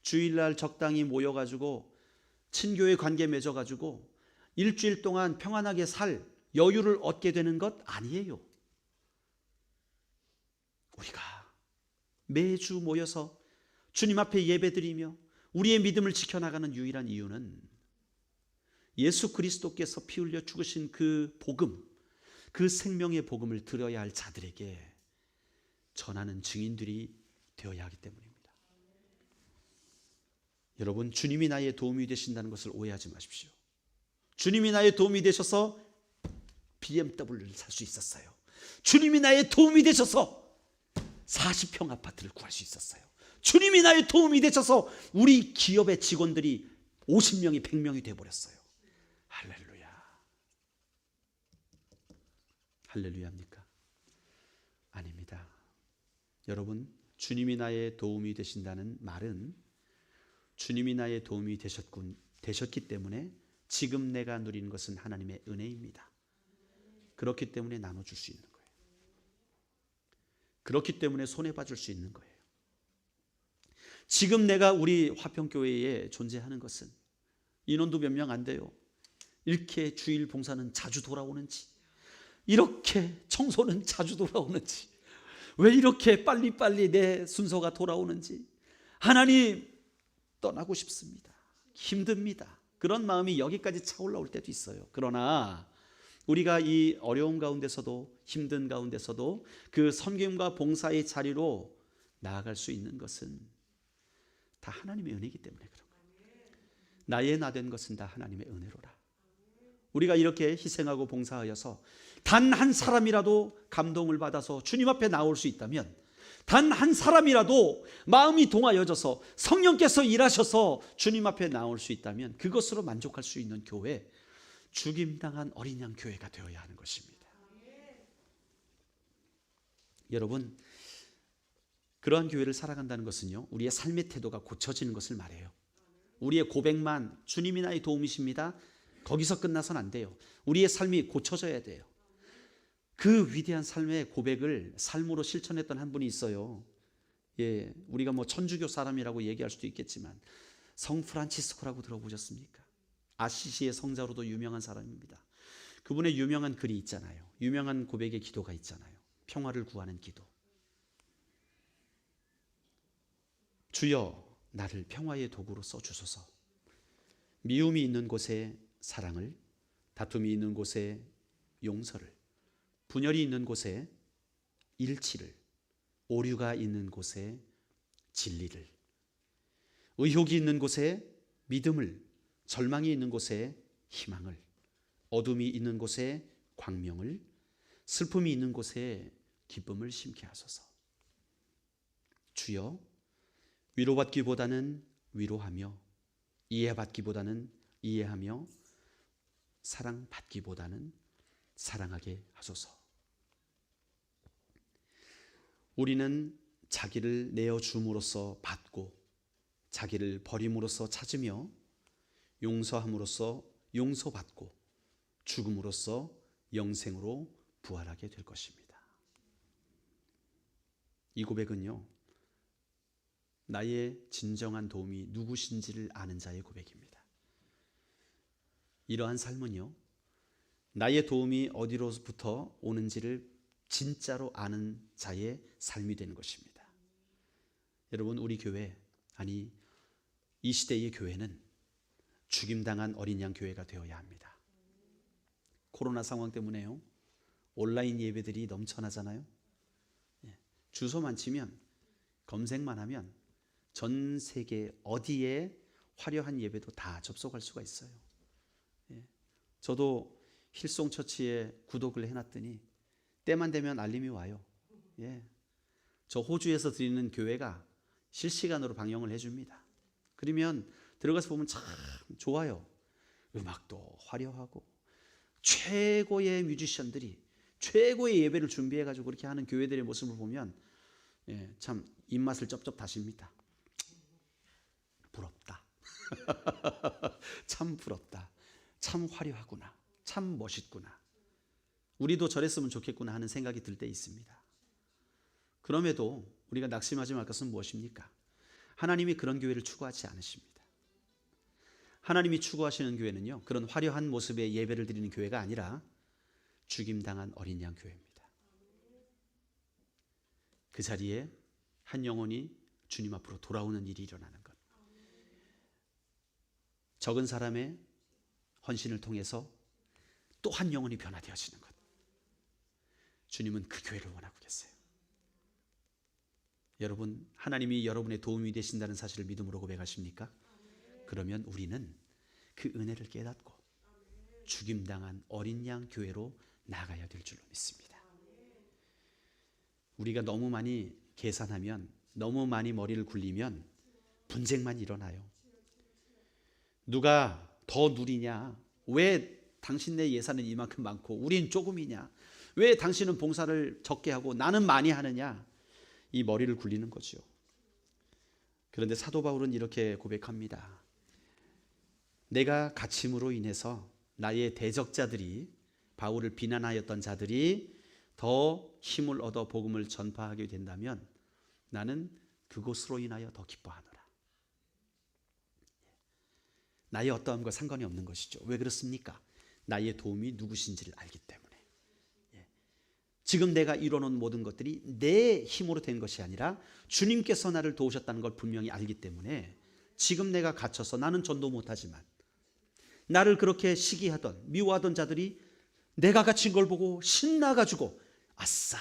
주일날 적당히 모여가지고 친교회 관계 맺어가지고 일주일 동안 평안하게 살 여유를 얻게 되는 것 아니에요. 우리가 매주 모여서 주님 앞에 예배드리며 우리의 믿음을 지켜나가는 유일한 이유는 예수 그리스도께서 피 흘려 죽으신 그 복음, 그 생명의 복음을 들어야 할 자들에게 전하는 증인들이 되어야 하기 때문입니다. 여러분, 주님이 나의 도움이 되신다는 것을 오해하지 마십시오. 주님이 나의 도움이 되셔서 BMW를 살 수 있었어요. 주님이 나의 도움이 되셔서 40평 아파트를 구할 수 있었어요. 주님이 나의 도움이 되셔서 우리 기업의 직원들이 50명이 100명이 되어버렸어요. 할렐루야. 할렐루야입니까? 아닙니다. 여러분, 주님이 나의 도움이 되신다는 말은 주님이 나의 도움이 되셨기 때문에 지금 내가 누리는 것은 하나님의 은혜입니다. 그렇기 때문에 나눠줄 수 있는 거예요. 그렇기 때문에 손해봐줄 수 있는 거예요. 지금 내가 우리 화평교회에 존재하는 것은 인원도 몇 명 안 돼요. 이렇게 주일 봉사는 자주 돌아오는지, 이렇게 청소는 자주 돌아오는지, 왜 이렇게 빨리빨리 내 순서가 돌아오는지, 하나님 떠나고 싶습니다. 힘듭니다. 그런 마음이 여기까지 차올라올 때도 있어요. 그러나 우리가 이 어려움 가운데서도, 힘든 가운데서도 그 섬김과 봉사의 자리로 나아갈 수 있는 것은 다 하나님의 은혜이기 때문에 그런 거예요. 나의 나 된 것은 다 하나님의 은혜로라. 우리가 이렇게 희생하고 봉사하여서 단 한 사람이라도 감동을 받아서 주님 앞에 나올 수 있다면, 단 한 사람이라도 마음이 동하여져서 성령께서 일하셔서 주님 앞에 나올 수 있다면 그것으로 만족할 수 있는 교회, 죽임당한 어린 양 교회가 되어야 하는 것입니다. 여러분, 그러한 교회를 살아간다는 것은요, 우리의 삶의 태도가 고쳐지는 것을 말해요. 우리의 고백만 주님이 나의 도움이십니다, 거기서 끝나선 안 돼요. 우리의 삶이 고쳐져야 돼요. 그 위대한 삶의 고백을 삶으로 실천했던 한 분이 있어요. 예, 우리가 뭐 천주교 사람이라고 얘기할 수도 있겠지만 성 프란치스코라고 들어보셨습니까? 아시시의 성자로도 유명한 사람입니다. 그분의 유명한 글이 있잖아요. 유명한 고백의 기도가 있잖아요. 평화를 구하는 기도. 주여, 나를 평화의 도구로 써주소서. 미움이 있는 곳에 사랑을, 다툼이 있는 곳에 용서를, 분열이 있는 곳에 일치를, 오류가 있는 곳에 진리를, 의혹이 있는 곳에 믿음을, 절망이 있는 곳에 희망을, 어둠이 있는 곳에 광명을, 슬픔이 있는 곳에 기쁨을 심게 하소서. 주여, 위로받기보다는 위로하며, 이해받기보다는 이해하며, 사랑받기보다는 사랑하게 하소서. 우리는 자기를 내어줌으로써 받고, 자기를 버림으로써 찾으며, 용서함으로써 용서받고, 죽음으로써 영생으로 부활하게 될 것입니다. 이 고백은요, 나의 진정한 도움이 누구신지를 아는 자의 고백입니다. 이러한 삶은요, 나의 도움이 어디로부터 오는지를 진짜로 아는 자의 삶이 되는 것입니다. 여러분, 우리 교회, 아니 이 시대의 교회는 죽임당한 어린 양 교회가 되어야 합니다. 코로나 상황 때문에요. 온라인 예배들이 넘쳐나잖아요. 주소만 치면, 검색만 하면 전 세계 어디에 화려한 예배도 다 접속할 수가 있어요. 저도 힐송처치에 구독을 해놨더니 때만 되면 알림이 와요. 저 호주에서 드리는 교회가 실시간으로 방영을 해줍니다. 그러면 들어가서 보면 참 좋아요. 음악도 화려하고 최고의 뮤지션들이 최고의 예배를 준비해가지고 그렇게 하는 교회들의 모습을 보면 참 입맛을 쩝쩝 다십니다. 부럽다. 참 부럽다. 참 화려하구나. 참 멋있구나. 우리도 저랬으면 좋겠구나 하는 생각이 들 때 있습니다. 그럼에도 우리가 낙심하지 말 것은 무엇입니까? 하나님이 그런 교회를 추구하지 않으십니다. 하나님이 추구하시는 교회는요, 그런 화려한 모습의 예배를 드리는 교회가 아니라 죽임당한 어린 양 교회입니다. 그 자리에 한 영혼이 주님 앞으로 돌아오는 일이 일어나는 것. 적은 사람의 헌신을 통해서 또 한 영혼이 변화되어지는 것. 주님은 그 교회를 원하고 계세요. 여러분, 하나님이 여러분의 도움이 되신다는 사실을 믿음으로 고백하십니까? 그러면 우리는 그 은혜를 깨닫고 죽임당한 어린 양 교회로 나가야 될 줄로 믿습니다. 우리가 너무 많이 계산하면, 너무 많이 머리를 굴리면 분쟁만 일어나요. 누가 더 누리냐? 왜 당신네 예산은 이만큼 많고 우린 조금이냐? 왜 당신은 봉사를 적게 하고 나는 많이 하느냐? 이 머리를 굴리는 거죠. 그런데 사도 바울은 이렇게 고백합니다. 내가 갇힘으로 인해서 나의 대적자들이, 바울을 비난하였던 자들이 더 힘을 얻어 복음을 전파하게 된다면 나는 그곳으로 인하여 더 기뻐하노라. 나의 어떠함과 상관이 없는 것이죠. 왜 그렇습니까? 나의 도움이 누구신지를 알기 때문에. 지금 내가 이뤄놓은 모든 것들이 내 힘으로 된 것이 아니라 주님께서 나를 도우셨다는 걸 분명히 알기 때문에 지금 내가 갇혀서 나는 전도 못하지만 나를 그렇게 시기하던, 미워하던 자들이 내가 갇힌 걸 보고 신나가지고 아싸,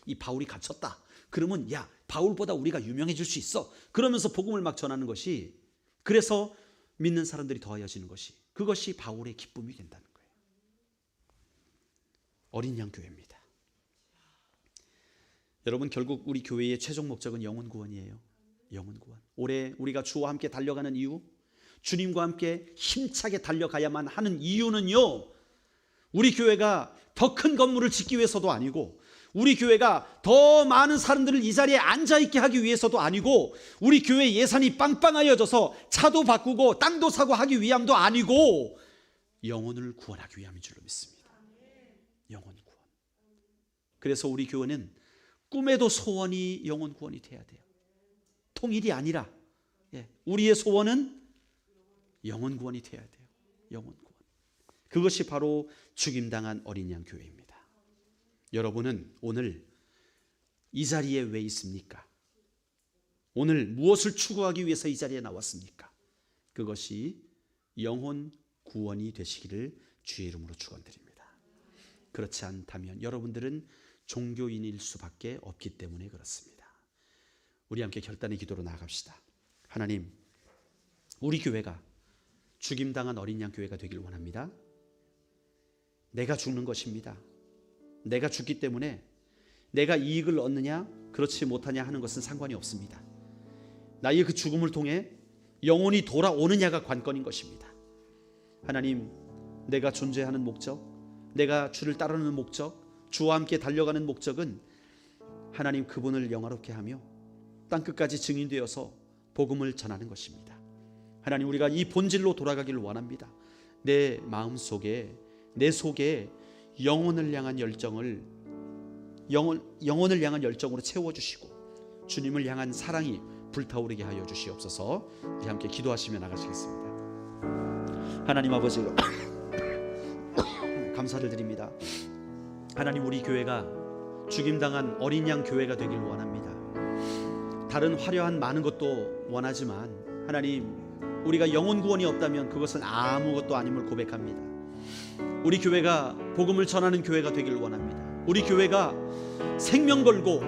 이 바울이 갇혔다. 그러면 야, 바울보다 우리가 유명해질 수 있어. 그러면서 복음을 막 전하는 것이, 그래서 믿는 사람들이 더하여지는 것이, 그것이 바울의 기쁨이 된다는 거예요. 어린 양 교회입니다. 여러분, 결국 우리 교회의 최종 목적은 영혼 구원이에요. 영혼 구원. 올해 우리가 주와 함께 달려가는 이유, 주님과 함께 힘차게 달려가야만 하는 이유는요, 우리 교회가 더 큰 건물을 짓기 위해서도 아니고, 우리 교회가 더 많은 사람들을 이 자리에 앉아있게 하기 위해서도 아니고, 우리 교회 예산이 빵빵하여져서 차도 바꾸고 땅도 사고 하기 위함도 아니고, 영혼을 구원하기 위함인 줄로 믿습니다. 영혼 구원. 그래서 우리 교회는 꿈에도 소원이 영혼 구원이 돼야 돼요. 통일이 아니라 우리의 소원은 영혼 구원이 돼야 돼요. 영혼 구원. 그것이 바로 죽임당한 어린 양 교회입니다. 여러분은 오늘 이 자리에 왜 있습니까? 오늘 무엇을 추구하기 위해서 이 자리에 나왔습니까? 그것이 영혼 구원이 되시기를 주의 이름으로 축원드립니다. 그렇지 않다면 여러분들은 종교인일 수밖에 없기 때문에 그렇습니다. 우리 함께 결단의 기도로 나아갑시다. 하나님, 우리 교회가 죽임당한 어린 양 교회가 되길 원합니다. 내가 죽는 것입니다. 내가 죽기 때문에 내가 이익을 얻느냐 그렇지 못하냐 하는 것은 상관이 없습니다. 나의 그 죽음을 통해 영혼이 돌아오느냐가 관건인 것입니다. 하나님, 내가 존재하는 목적, 내가 주를 따르는 목적, 주와 함께 달려가는 목적은 하나님 그분을 영화롭게 하며 땅끝까지 증인되어서 복음을 전하는 것입니다. 하나님, 우리가 이 본질로 돌아가기를 원합니다. 내 마음속에, 내 속에 영혼을 향한 열정을, 영혼을 향한 열정으로 채워주시고 주님을 향한 사랑이 불타오르게 하여 주시옵소서. 우리 함께 기도하시며 나가시겠습니다. 하나님 아버지, 감사를 드립니다. 하나님, 우리 교회가 죽임당한 어린 양 교회가 되길 원합니다. 다른 화려한 많은 것도 원하지만 하나님, 우리가 영혼 구원이 없다면 그것은 아무것도 아님을 고백합니다. 우리 교회가 복음을 전하는 교회가 되기를 원합니다. 우리 교회가 생명 걸고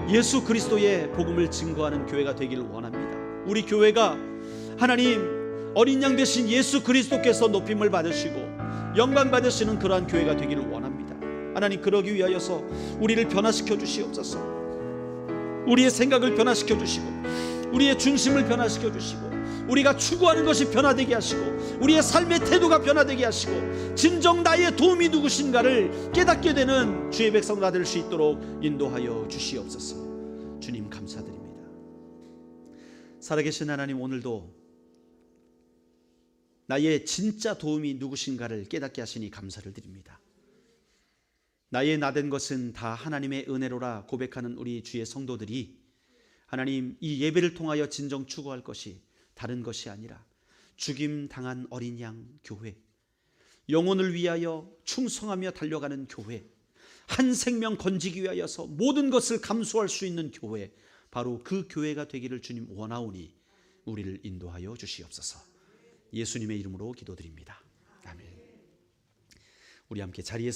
예수 그리스도의 복음을 증거하는 교회가 되기를 원합니다. 우리 교회가 하나님 어린 양 되신 예수 그리스도께서 높임을 받으시고 영광 받으시는 그러한 교회가 되기를 원합니다. 하나님, 그러기 위하여서 우리를 변화시켜 주시옵소서. 우리의 생각을 변화시켜 주시고 우리의 중심을 변화시켜 주시고 우리가 추구하는 것이 변화되게 하시고 우리의 삶의 태도가 변화되게 하시고 진정 나의 도움이 누구신가를 깨닫게 되는 주의 백성가 될 수 있도록 인도하여 주시옵소서. 주님 감사드립니다. 살아계신 하나님, 오늘도 나의 진짜 도움이 누구신가를 깨닫게 하시니 감사를 드립니다. 나의 나된 것은 다 하나님의 은혜로라 고백하는 우리 주의 성도들이 하나님, 이 예배를 통하여 진정 추구할 것이 다른 것이 아니라 죽임 당한 어린 양 교회, 영혼을 위하여 충성하며 달려가는 교회, 한 생명 건지기 위하여서 모든 것을 감수할 수 있는 교회, 바로 그 교회가 되기를 주님 원하오니 우리를 인도하여 주시옵소서. 예수님의 이름으로 기도드립니다. 아멘. 우리 함께 자리에서